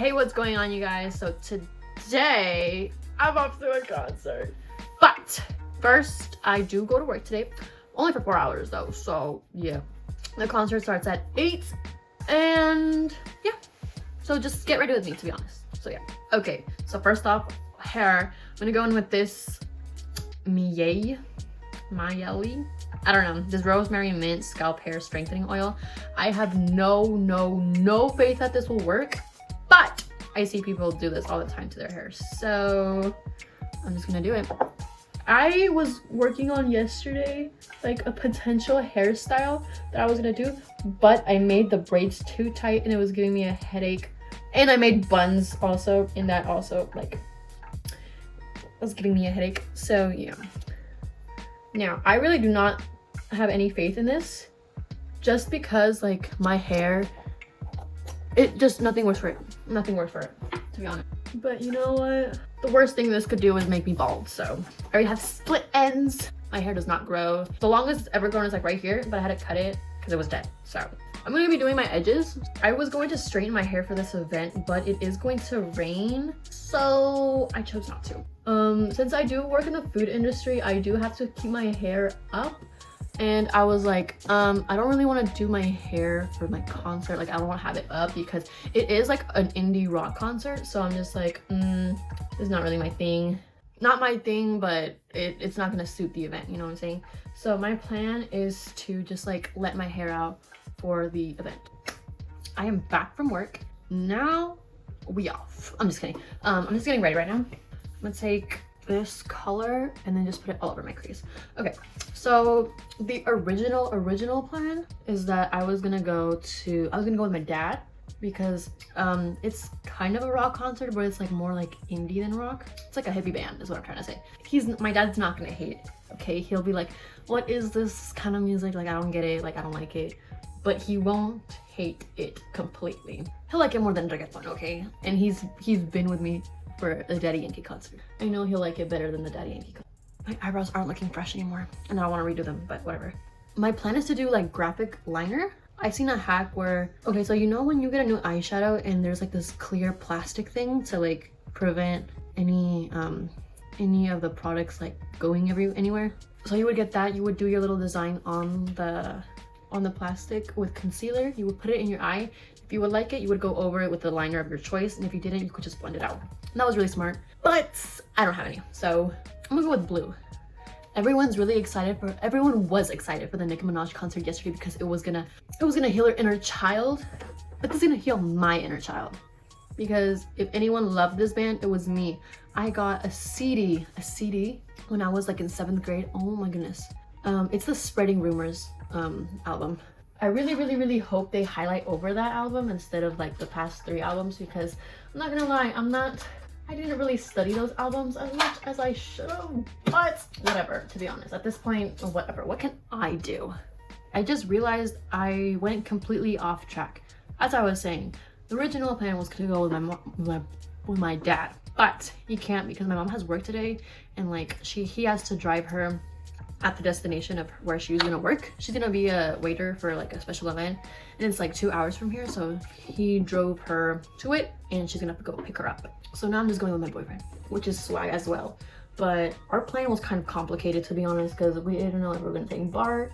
Hey, what's going on, you guys? So today I'm off to a concert, but first I do go to work today, only for 4 hours though. So yeah, the concert starts at 8 and yeah, so just get ready with me, to be honest. So yeah, okay, so first off, hair. I'm gonna go in with this Mayeli, I don't know, this rosemary mint scalp hair strengthening oil. I have no faith that this will work, but I see people do this all the time to their hair, so I'm just gonna do it. I was working on yesterday like a potential hairstyle that I was gonna do, but I made the braids too tight and it was giving me a headache, and I made buns also, and that also like was giving me a headache. So yeah, now I really do not have any faith in this, just because like my hair, it just nothing works for it, to be honest. But you know what, the worst thing this could do is make me bald. So I already have split ends, my hair does not grow. The longest it's ever grown is like right here, but I had to cut it because it was dead. So I'm going to be doing my edges. I was going to straighten my hair for this event, but it is going to rain, so I chose not to. Since I do work in the food industry, I do have to keep my hair up, and I was like, I don't really want to do my hair for my concert. Like, I don't want to have it up because it is like an indie rock concert, so I'm just like, it's not really my thing. Not my thing, but it's not gonna suit the event, you know what I'm saying? So my plan is to just like let my hair out for the event. I am back from work. Now we off. I'm just kidding. I'm just getting ready right now. I'm gonna take this color and then just put it all over my crease. Okay, so the original plan is that I was gonna go with my dad, because it's kind of a rock concert, but it's like more like indie than rock. It's like a hippie band is what I'm trying to say. My dad's not gonna hate it, okay? He'll be like, what is this kind of music? Like, I don't get it, like I don't like it. But he won't hate it completely. He'll like it more than reggaeton, okay? And he's been with me for a Daddy Yankee concert. I know he'll like it better than the Daddy Yankee concert. My eyebrows aren't looking fresh anymore, and I want to redo them, but whatever. My plan is to do like graphic liner. I've seen a hack where, okay, so you know when you get a new eyeshadow and there's like this clear plastic thing to like prevent any of the products like going anywhere. So you would get that, you would do your little design on the plastic with concealer. You would put it in your eye. If you would like it, you would go over it with the liner of your choice, and if you didn't, you could just blend it out. And that was really smart, but I don't have any, so I'm gonna go with blue. Everyone was excited for the Nicki Minaj concert yesterday because it was gonna heal her inner child, but this is gonna heal my inner child. Because if anyone loved this band, it was me. I got a CD when I was like in 7th grade. Oh my goodness. It's the Spreading Rumors album. I really hope they highlight over that album instead of like the past 3 albums, because I'm not gonna lie, I didn't really study those albums as much as I should have, but whatever, to be honest. At this point, whatever. What can I do? I just realized I went completely off track. As I was saying, the original plan was to go with my dad, but he can't because my mom has work today, and like he has to drive her at the destination of where she was gonna work. She's gonna be a waiter for like a special event, and it's like 2 hours from here, so he drove her to it and she's gonna have to go pick her up. So now I'm just going with my boyfriend, which is swag as well. But our plan was kind of complicated, to be honest, because we didn't know if we were gonna take BART,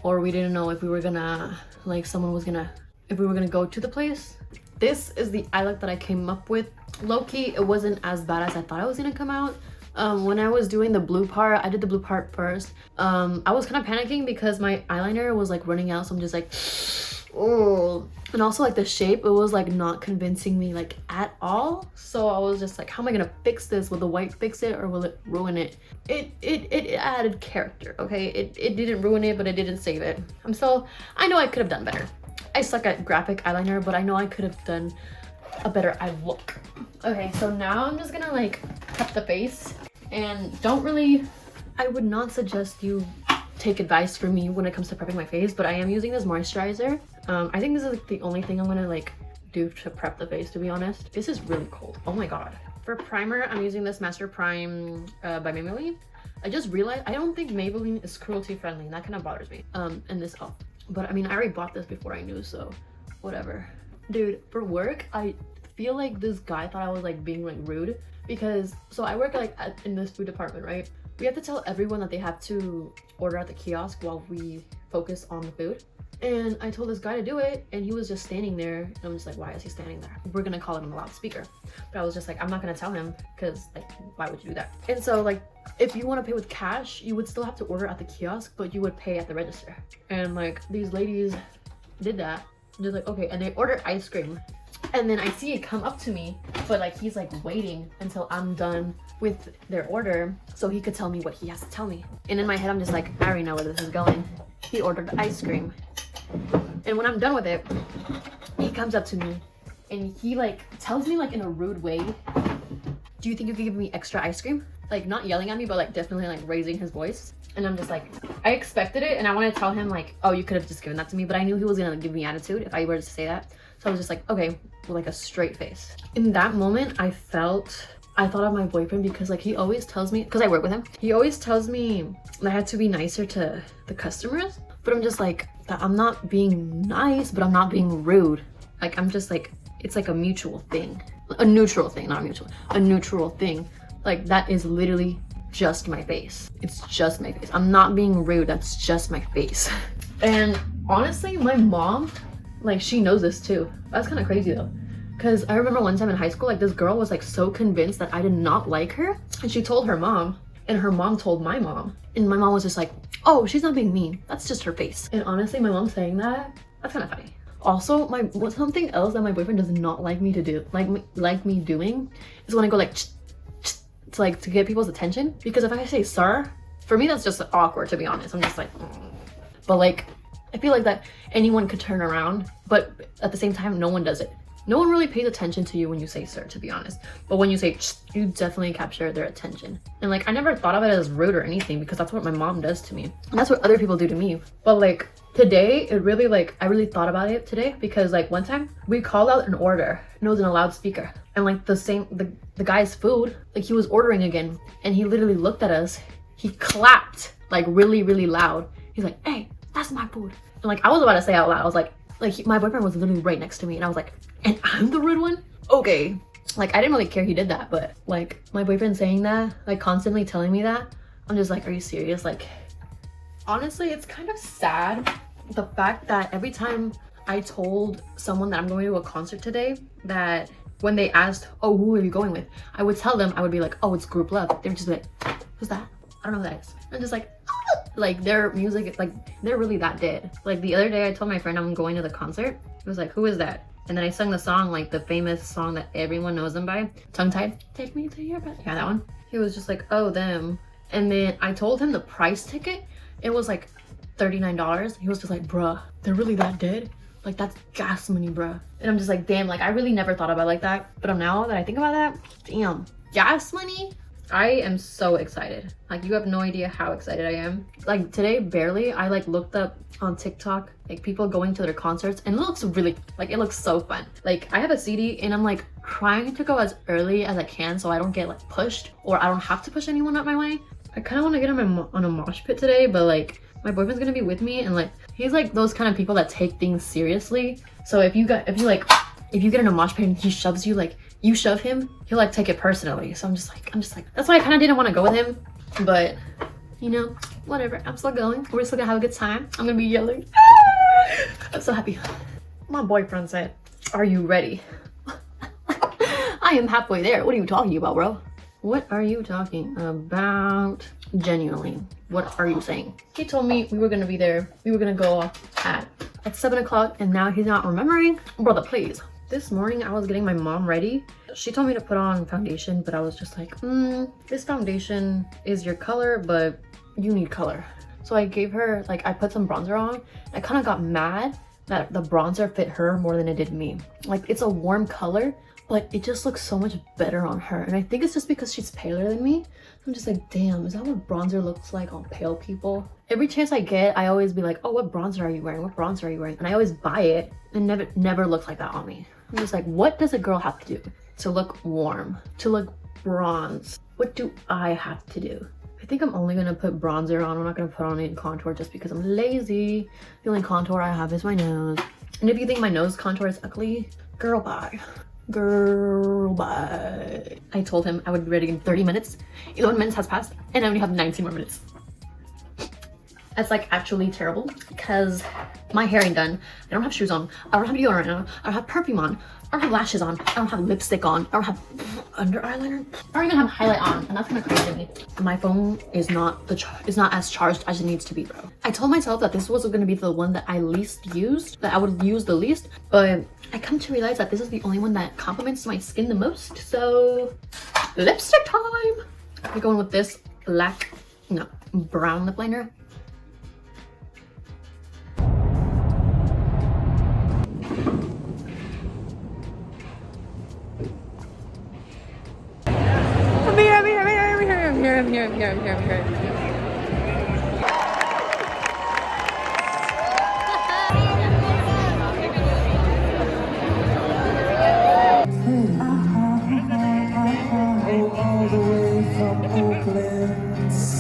or we didn't know if we were gonna like if we were gonna go to the place. This is the eye look that I came up with. Low-key, it wasn't as bad as I thought it was gonna come out. When I was doing the blue part, I did the blue part first. I was kind of panicking because my eyeliner was like running out, so I'm just like, oh. And also like the shape, it was like not convincing me like at all. So I was just like, how am I gonna fix this? Will the white fix it or will it ruin it? It added character, okay? It didn't ruin it, but it didn't save it. I know I could have done better. I suck at graphic eyeliner, but I know I could have done a better eye look. Okay, so now I'm just gonna like prep the face, and I would not suggest you take advice from me when it comes to prepping my face, but I am using this moisturizer. I think this is like the only thing I'm gonna like do to prep the face, to be honest. This is really cold, oh my god. For primer, I'm using this Master Prime by Maybelline. I just realized I don't think Maybelline is cruelty friendly, and that kind of bothers me. And this, but I mean, I already bought this before I knew, so whatever. Dude, for work, I feel like this guy thought I was like being like rude, because so I work like in this food department, right? We have to tell everyone that they have to order at the kiosk while we focus on the food. And I told this guy to do it, and he was just standing there, and I'm just like, why is he standing there? We're gonna call him on the loudspeaker. But I was just like, I'm not gonna tell him, because like, why would you do that? And so like, if you want to pay with cash, you would still have to order at the kiosk, but you would pay at the register. And like, these ladies did that. They're like, okay, and they ordered ice cream. And then I see it come up to me, but like, he's like waiting until I'm done with their order so he could tell me what he has to tell me. And in my head, I'm just like, I already know where this is going. He ordered ice cream. And when I'm done with it, he comes up to me and he like tells me like in a rude way, do you think you could give me extra ice cream? Like not yelling at me, but like definitely like raising his voice. And I'm just like, I expected it, and I want to tell him like, oh, you could have just given that to me, but I knew he was gonna give me attitude if I were to say that. So I was just like, okay, with like a straight face. In that moment, I thought of my boyfriend, because like he always tells me, because I work with him, he always tells me that I had to be nicer to the customers. But I'm just like, that I'm not being nice, but I'm not being rude. Like, I'm just like, it's like a mutual thing. A neutral thing, not mutual. A neutral thing. Like, that is literally just my face. It's just my face. I'm not being rude. That's just my face. And honestly, my mom, like, she knows this too. That's kind of crazy though. Because I remember one time in high school, like, this girl was like so convinced that I did not like her. And she told her mom. And her mom told my mom. And my mom was just like, oh, she's not being mean. That's just her face. And honestly, my mom saying that, that's kind of funny. Also, something else that my boyfriend does not like me to do, like me doing, is when I go like, to like to get people's attention. Because if I say sir, for me that's just awkward, to be honest. I'm just like, but like, I feel like that anyone could turn around, but at the same time, no one does it. No one really pays attention to you when you say sir, to be honest. But when you say you definitely capture their attention. And like, I never thought of it as rude or anything, because that's what my mom does to me. And that's what other people do to me. But like today, it really like, I really thought about it today, because like one time we called out an order and it was in a loudspeaker. And like the guy's food, like he was ordering again, and he literally looked at us. He clapped like really, really loud. He's like, hey, that's my food. And like, I was about to say out loud, I was like my boyfriend was literally right next to me, and I was like, and I'm the rude one? Okay. Like, I didn't really care he did that, but like my boyfriend saying that, like constantly telling me that, I'm just like, are you serious? Like, honestly, it's kind of sad, the fact that every time I told someone that I'm going to a concert today, that when they asked, oh, who are you going with? I would tell them, I would be like, oh, it's Grouplove. They would just be like, who's that? I don't know who that is. I'm just like, like their music, like they're really that dead. Like the other day I told my friend I'm going to the concert. He was like, who is that? And then I sung the song, like the famous song that everyone knows them by, Tongue Tied. Take me to your bed. Yeah, that one. He was just like, oh, them. And then I told him the price ticket. It was like $39. He was just like, bruh, they're really that dead? Like, that's gas money, bruh. And I'm just like, damn, like I really never thought about it like that. But now that I think about that, damn, gas money? I am so excited. Like, you have no idea how excited I am. Like today, barely, I like looked up on TikTok, like people going to their concerts, and it looks really, like it looks so fun. Like I have a CD and I'm like trying to go as early as I can so I don't get like pushed, or I don't have to push anyone out my way. I kind of want to get on a mosh pit today, but like my boyfriend's gonna be with me, and like he's like those kind of people that take things seriously. So if you get in a mosh pit and he shoves you, like you shove him, he'll like take it personally. So I'm just like, that's why I kind of didn't want to go with him, but you know, whatever, I'm still going. We're still gonna have a good time. I'm gonna be yelling. I'm so happy. My boyfriend said, are you ready? I am halfway there. What are you talking about, bro? What are you talking about? Genuinely, what are you saying? He told me we were gonna be there. We were gonna go at 7 o'clock, and now he's not remembering. Brother, please. This morning I was getting my mom ready. She told me to put on foundation, but I was just like, this foundation is your color, but you need color. So I gave her, like, I put some bronzer on. I kind of got mad that the bronzer fit her more than it did me. Like, it's a warm color, but it just looks so much better on her. And I think it's just because she's paler than me. I'm just like, damn, is that what bronzer looks like on pale people? Every chance I get, I always be like, oh, what bronzer are you wearing? What bronzer are you wearing? And I always buy it, and never looks like that on me. I'm just like, what does a girl have to do to look warm, to look bronze? What do I have to do? I think I'm only gonna put bronzer on. I'm not gonna put on any contour just because I'm lazy. The only contour I have is my nose. And if you think my nose contour is ugly, girl, bye. Girl, bye. I told him I would be ready in 30 minutes. 11 minutes has passed and I only have 19 more minutes. That's like actually terrible because my hair ain't done. I don't have shoes on. I don't have deodorant on. I don't have perfume on. I don't have lashes on. I don't have lipstick on. I don't have under eyeliner. I don't even have highlight on, and that's kind of crazy to me. My phone is not as charged as it needs to be, bro. I told myself that this was going to be the one that I least used, that I would use the least, but I come to realize that this is the only one that complements my skin the most. So lipstick time. I'm going with this brown lip liner. I'm here. All the way from Oakland City.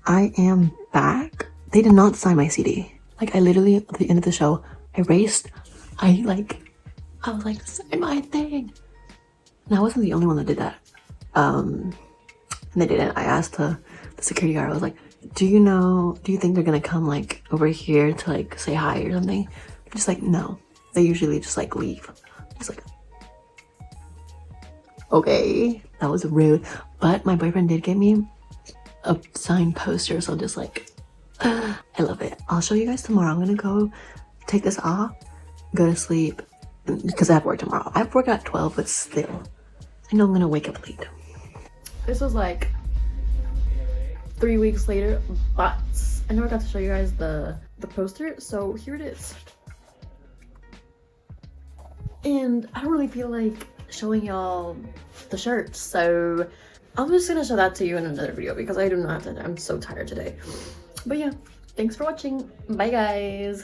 I am back. They did not sign my CD. Like, I literally, at the end of the show, I raced. I was like, sign my thing. And I wasn't the only one that did that. And they didn't. I asked the security guard, I was like, do you think they're gonna come like over here to like say hi or something? They're just like, no. They usually just like leave. Just like, okay, that was rude. But my boyfriend did get me a signed poster, so I'm just like, I love it. I'll show you guys tomorrow. I'm gonna go take this off, go to sleep, because I have work tomorrow. I have work at 12, but still, I know I'm gonna wake up late. This was like 3 weeks later, but I never got to show you guys the poster, so here it is. And I don't really feel like showing y'all the shirt, so I'm just gonna show that to you in another video because I do not have to. I'm so tired today. But yeah, thanks for watching. Bye guys.